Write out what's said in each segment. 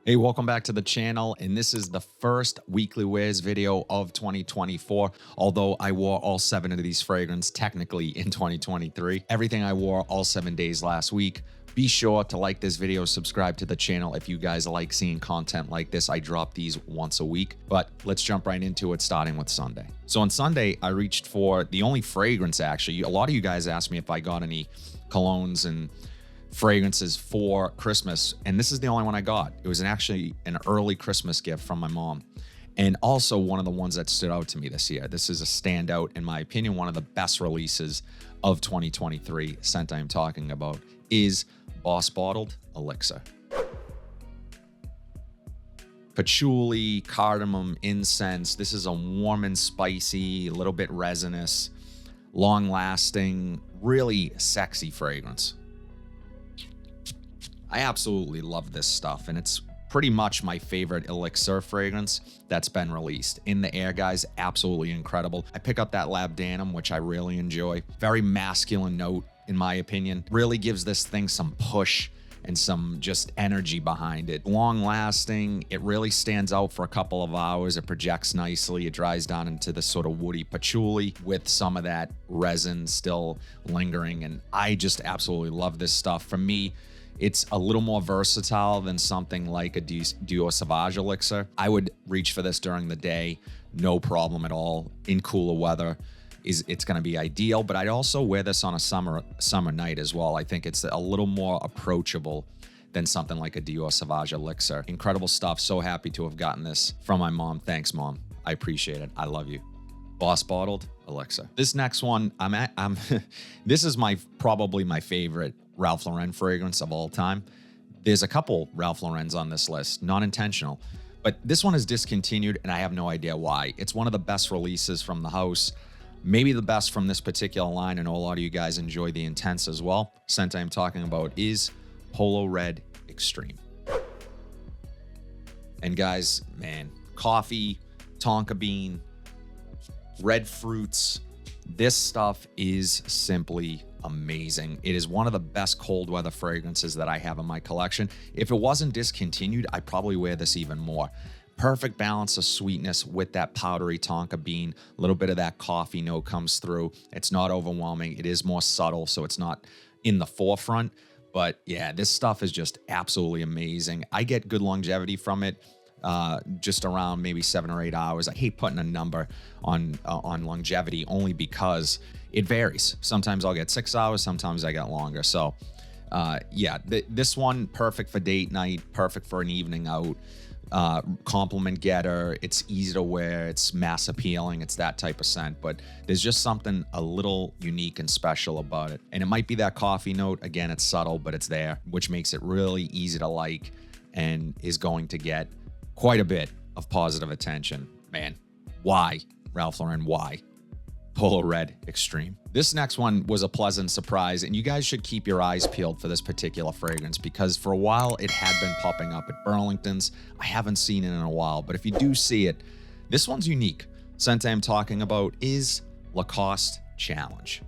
Hey, welcome back to the channel, and this is the first weekly wears video of 2024, although I wore all 7 of these fragrances technically in 2023. Everything I wore all 7 days last week. Be sure to like this video, subscribe to the channel if you guys like seeing content like this. I drop these once a week, but let's jump right into it, starting with Sunday. So on Sunday, I reached for the only fragrance, actually. A lot of you guys asked me if I got any colognes and fragrances for Christmas, and this is the only one I got. It was actually an early Christmas gift from my mom, and also one of the ones that stood out to me this year. This is a standout, in my opinion. One of the best releases of 2023 scent I'm talking about is Boss Bottled Elixir. Patchouli, cardamom, incense. This is a warm and spicy, a little bit resinous, long-lasting, really sexy fragrance. I absolutely love this stuff, and it's pretty much my favorite Elixir fragrance that's been released. In the Air, guys, absolutely incredible. I pick up that labdanum, which I really enjoy. Very masculine note, in my opinion. Really gives this thing some push and some just energy behind it. Long lasting, it really stands out for a couple of hours. It projects nicely. It dries down into this sort of woody patchouli with some of that resin still lingering, and I just absolutely love this stuff. For me, it's a little more versatile than something like a Dior Sauvage Elixir. I would reach for this during the day, no problem at all. In cooler weather, it's going to be ideal, but I'd also wear this on a summer night as well. I think it's a little more approachable than something like a Dior Sauvage Elixir. Incredible stuff. So happy to have gotten this from my mom. Thanks, Mom. I appreciate it. I love you. Boss Bottled Elixir. This next one, this is probably my favorite Ralph Lauren fragrance of all time. There's a couple Ralph Laurens on this list, not intentional, but this one is discontinued, and I have no idea why. It's one of the best releases from the house, maybe the best from this particular line. I know a lot of you guys enjoy the Intense as well. Scent I'm talking about is Polo Red Extreme. And guys, man, coffee, tonka bean, red fruits, this stuff is simply amazing. It is one of the best cold weather fragrances that I have in my collection. If it wasn't discontinued, I'd probably wear this even more. Perfect balance of sweetness with that powdery tonka bean. A little bit of that coffee note comes through. It's not overwhelming. It is more subtle, so it's not in the forefront. But yeah, this stuff is just absolutely amazing. I get good longevity from it. Just around maybe 7 or 8 hours. I hate putting a number on longevity only because it varies. Sometimes I'll get 6 hours, sometimes I get longer. So yeah, this one, perfect for date night, perfect for an evening out, compliment getter. It's easy to wear, it's mass appealing, it's that type of scent, but there's just something a little unique and special about it. And it might be that coffee note. Again, it's subtle, but it's there, which makes it really easy to like and is going to get quite a bit of positive attention. Man, why, Ralph Lauren, why? Polo Red Extreme. This next one was a pleasant surprise, and you guys should keep your eyes peeled for this particular fragrance because for a while it had been popping up at Burlington's. I haven't seen it in a while, but if you do see it, this one's unique. Scent I'm talking about is Lacoste Challenge.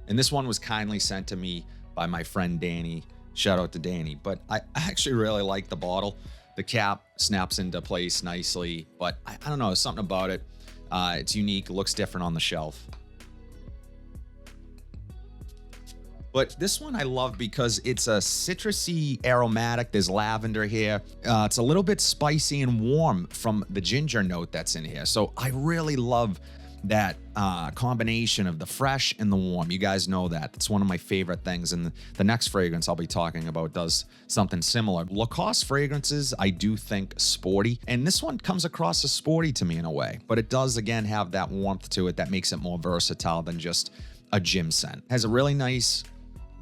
And this one was kindly sent to me by my friend Danny. Shout out to Danny, but I actually really like the bottle. The cap snaps into place nicely, but I don't know, there's something about it. It's unique, looks different on the shelf. But this one I love because it's a citrusy aromatic. There's lavender here. It's a little bit spicy and warm from the ginger note that's in here. So I really love that combination of the fresh and the warm. You guys know that. That's one of my favorite things. And the next fragrance I'll be talking about does something similar. Lacoste fragrances, I do think sporty. And this one comes across as sporty to me in a way. But it does, again, have that warmth to it that makes it more versatile than just a gym scent. It has a really nice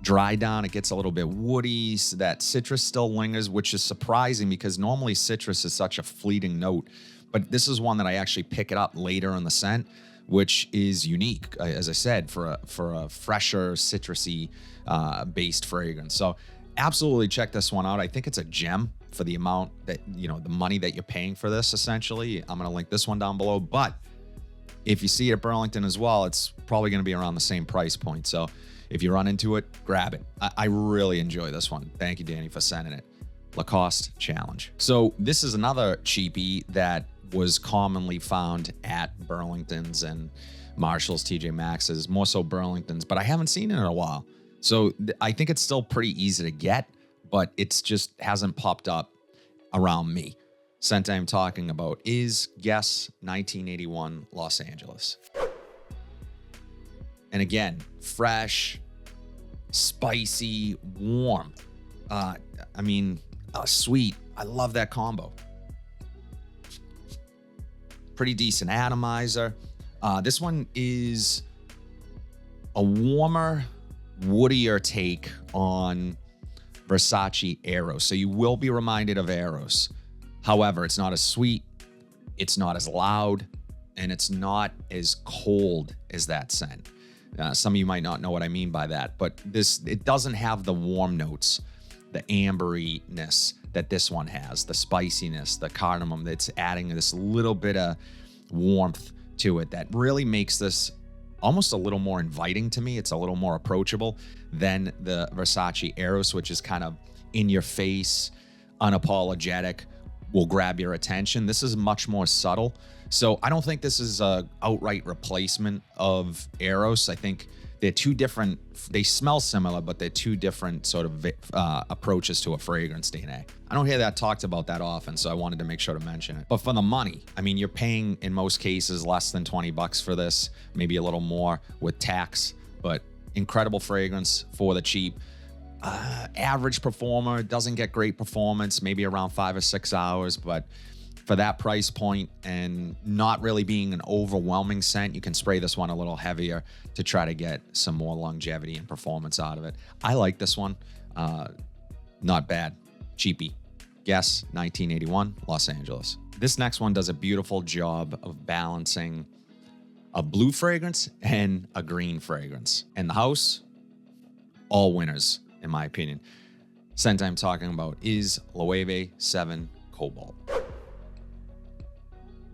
dry down. It gets a little bit woody. So that citrus still lingers, which is surprising because normally citrus is such a fleeting note. But this is one that I actually pick it up later in the scent, which is unique, as I said, for a fresher, citrusy based fragrance. So absolutely check this one out. I think it's a gem for the amount that, the money that you're paying for this, essentially. I'm going to link this one down below. But if you see it at Burlington as well, it's probably going to be around the same price point. So if you run into it, grab it. I really enjoy this one. Thank you, Danny, for sending it. Lacoste Challenge. So this is another cheapie that was commonly found at Burlington's and Marshall's, TJ Maxx's, more so Burlington's, but I haven't seen it in a while. So I think it's still pretty easy to get, but it's just hasn't popped up around me. Scent I'm talking about is Guess 1981 Los Angeles. And again, fresh, spicy, warm. Sweet. I love that combo. Pretty decent atomizer. This one is a warmer, woodier take on Versace Eros. So you will be reminded of Eros. However, it's not as sweet, it's not as loud, and it's not as cold as that scent. Some of you might not know what I mean by that, but it doesn't have the warm notes, the amberiness that this one has, the spiciness, the cardamom that's adding this little bit of warmth to it that really makes this almost a little more inviting to me. It's a little more approachable than the Versace Eros, which is kind of in your face, unapologetic, will grab your attention. This is much more subtle. So I don't think this is a outright replacement of Eros. I think they're two different, they smell similar, but they're two different sort of approaches to a fragrance DNA. I don't hear that talked about that often, so I wanted to make sure to mention it. But for the money, I mean, you're paying in most cases less than 20 bucks for this, maybe a little more with tax, but incredible fragrance for the cheap. Average performer, doesn't get great performance, maybe around 5 or 6 hours, but for that price point and not really being an overwhelming scent, you can spray this one a little heavier to try to get some more longevity and performance out of it. I like this one. Not bad. Cheapie. Guess 1981 Los Angeles. This next one does a beautiful job of balancing a blue fragrance and a green fragrance. And the house, all winners, in my opinion. Scent I'm talking about is Loewe 7 Cobalt.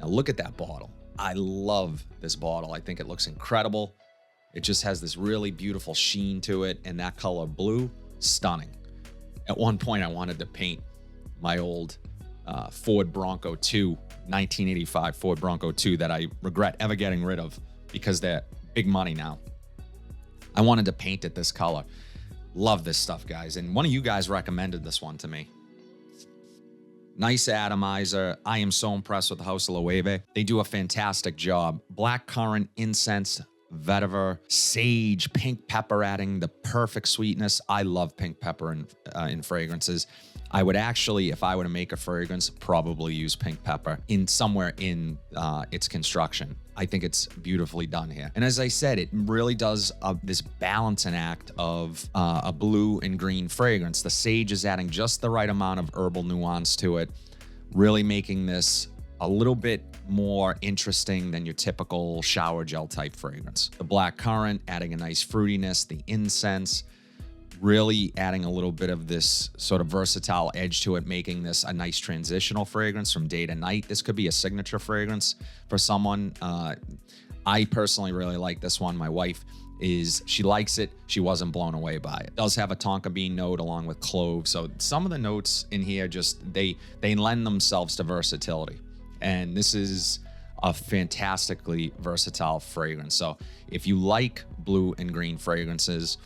Now look at that bottle. I love this bottle. I think it looks incredible. It just has this really beautiful sheen to it, and that color blue, stunning. At one point, I wanted to paint my old Ford Bronco 2, 1985 Ford Bronco 2 that I regret ever getting rid of because they're big money now. I wanted to paint it this color. Love this stuff, guys. And one of you guys recommended this one to me. Nice atomizer. I am so impressed with the House of Loewe. They do a fantastic job. Blackcurrant, incense, vetiver, sage, pink pepper, adding the perfect sweetness. I love pink pepper in fragrances. I would actually, if I were to make a fragrance, probably use pink pepper in somewhere in its construction. I think it's beautifully done here. And as I said, it really does this balancing act of a blue and green fragrance. The sage is adding just the right amount of herbal nuance to it, really making this a little bit more interesting than your typical shower gel type fragrance. The blackcurrant adding a nice fruitiness, the incense really adding a little bit of this sort of versatile edge to it, making this a nice transitional fragrance from day to night. This could be a signature fragrance for someone. I personally really like this one. My wife she likes it. She wasn't blown away by it. It does have a tonka bean note along with clove. So some of the notes in here just, they lend themselves to versatility. And this is a fantastically versatile fragrance. So if you like blue and green fragrances,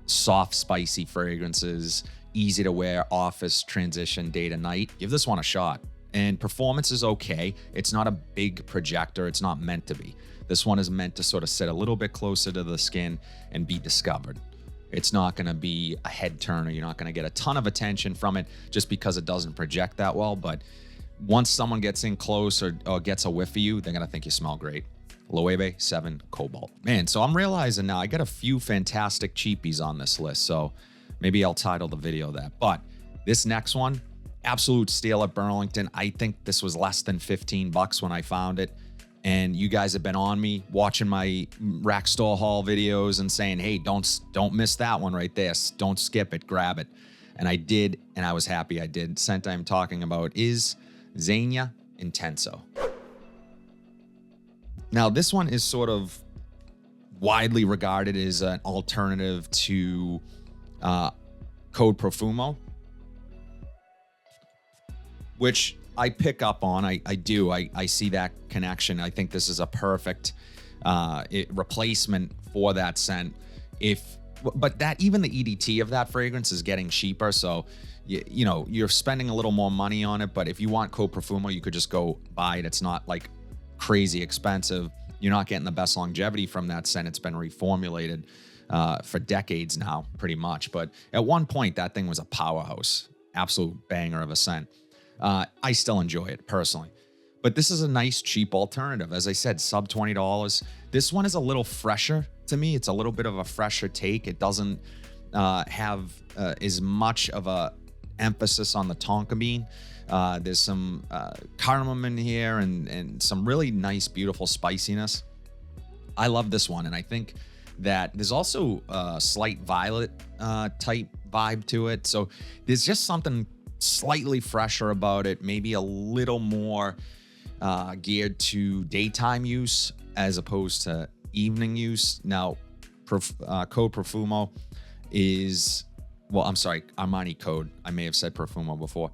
soft, spicy fragrances, easy to wear, office transition, day to night, give this one a shot. And performance is okay. It's not a big projector. It's not meant to be. This one is meant to sort of sit a little bit closer to the skin and be discovered. It's not going to be a head turner. You're not going to get a ton of attention from it just because it doesn't project that well. But once someone gets in close or gets a whiff of you, they're going to think you smell great. Loewe 7 Cobalt. Man, so I'm realizing now I got a few fantastic cheapies on this list, so maybe I'll title the video that. But this next one, absolute steal at Burlington. I think this was less than 15 bucks when I found it. And you guys have been on me watching my rack store haul videos and saying, hey, don't miss that one right there. Don't skip it, grab it. And I did, and I was happy I did. Scent I'm talking about is Zena Intenso. Now, this one is sort of widely regarded as an alternative to Code Profumo. which I pick up on. I do. I see that connection. I think this is a perfect replacement for that scent. But that even the EDT of that fragrance is getting cheaper. So, you know, you're spending a little more money on it. But if you want Code Profumo, you could just go buy it. It's not like crazy expensive. You're not getting the best longevity from that scent. It's been reformulated for decades now, pretty much. But at one point, that thing was a powerhouse, absolute banger of a scent. I still enjoy it personally. But this is a nice, cheap alternative. As I said, sub $20. This one is a little fresher to me. It's a little bit of a fresher take. It doesn't have as much of a emphasis on the tonka bean. There's some cardamom in here and some really nice, beautiful spiciness. I love this one. And I think that there's also a slight violet type vibe to it. So there's just something slightly fresher about it, maybe a little more geared to daytime use as opposed to evening use. Now, Code Profumo is, well, I'm sorry, Armani Code. I may have said Profumo before.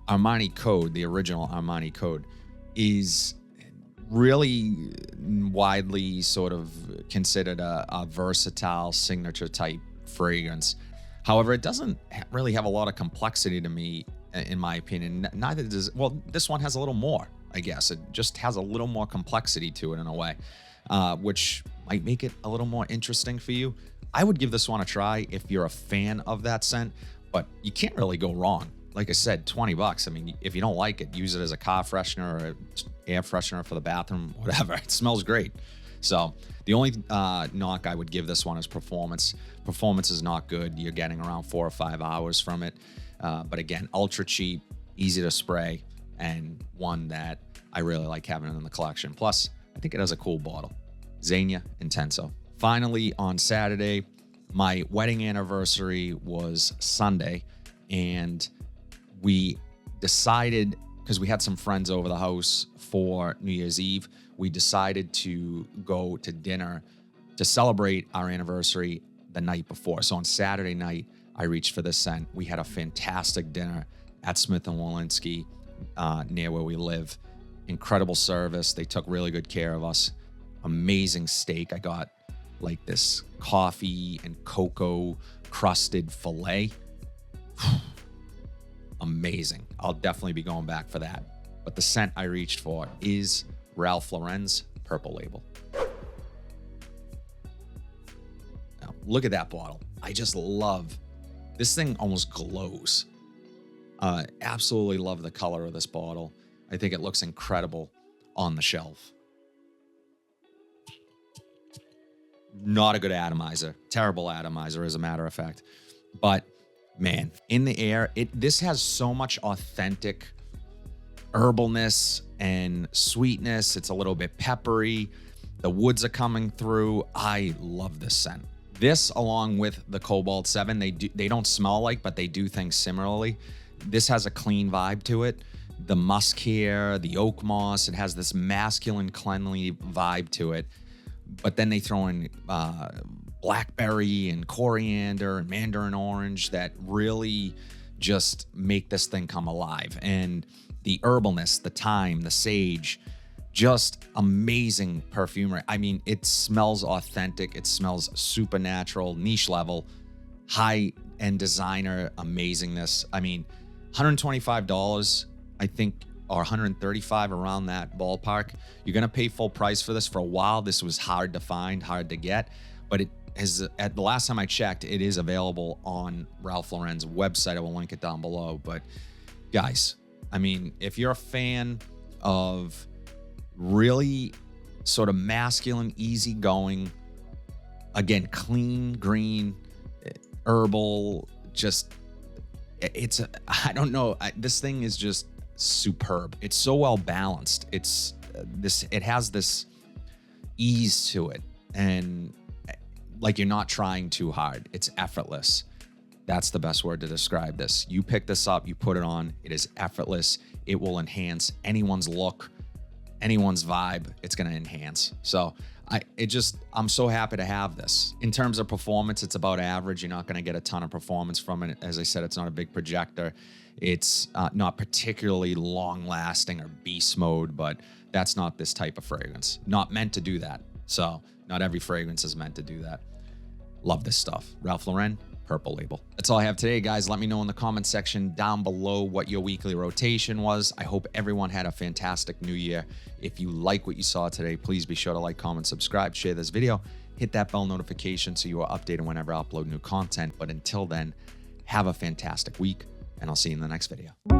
Armani Code, the original Armani Code, is really widely sort of considered a versatile signature type fragrance. However, it doesn't really have a lot of complexity to me, in my opinion. Neither does, well, this one has a little more, I guess. It just has a little more complexity to it in a way, which might make it a little more interesting for you. I would give this one a try if you're a fan of that scent, but you can't really go wrong. Like I said, $20. I mean, if you don't like it, use it as a car freshener or air freshener for the bathroom, whatever. It smells great. So the only knock I would give this one is performance. Performance is not good. You're getting around 4 or 5 hours from it. But again, ultra cheap, easy to spray, and one that I really like having in the collection. Plus, I think it has a cool bottle. Zena Intenso. Finally, on Saturday, my wedding anniversary was Sunday, and we decided, because we had some friends over the house for New Year's Eve, we decided to go to dinner to celebrate our anniversary the night before. So on Saturday night, I reached for this scent. We had a fantastic dinner at Smith & Wollensky near where we live. Incredible service. They took really good care of us. Amazing steak. I got like this coffee and cocoa crusted filet. Amazing. I'll definitely be going back for that. But the scent I reached for is Ralph Lauren's Purple Label. Now, look at that bottle. I just love, this thing almost glows. Absolutely love the color of this bottle. I think it looks incredible on the shelf. Not a good atomizer. Terrible atomizer, as a matter of fact. But man, in the air, this has so much authentic herbalness and sweetness. It's a little bit peppery. The woods are coming through. I love this scent. This, along with the Cobalt 7, they don't smell like, but they do things similarly. This has a clean vibe to it. The musk here, the oak moss, it has this masculine, cleanly vibe to it. But then they throw in blackberry and coriander and mandarin orange that really just make this thing come alive. And the herbalness, the thyme, the sage, just amazing perfumery. I mean, it smells authentic. It smells supernatural, niche level, high-end designer amazingness. I mean, $125, I think, or $135, around that ballpark. You're going to pay full price for this. For a while, this was hard to find, hard to get, but it has, at the last time I checked, it is available on Ralph Lauren's website. I will link it down below. But guys, I mean, if you're a fan of really sort of masculine, easygoing, again, clean, green, herbal, just, I don't know. This thing is just superb. It's so well balanced. It has this ease to it, and like you're not trying too hard. It's effortless. That's the best word to describe this. You pick this up, you put it on, it is effortless. It will enhance anyone's look, anyone's vibe. It's going to enhance. So I'm so happy to have this. In terms of performance, it's about average. You're not going to get a ton of performance from it. As I said, it's not a big projector. It's not particularly long lasting or beast mode, but that's not this type of fragrance. Not meant to do that. So not every fragrance is meant to do that. Love this stuff. Ralph Lauren, Purple Label. That's all I have today, guys. Let me know in the comment section down below what your weekly rotation was. I hope everyone had a fantastic new year. If you like what you saw today, please be sure to like, comment, subscribe, share this video, hit that bell notification so you are updated whenever I upload new content. But until then, have a fantastic week, and I'll see you in the next video.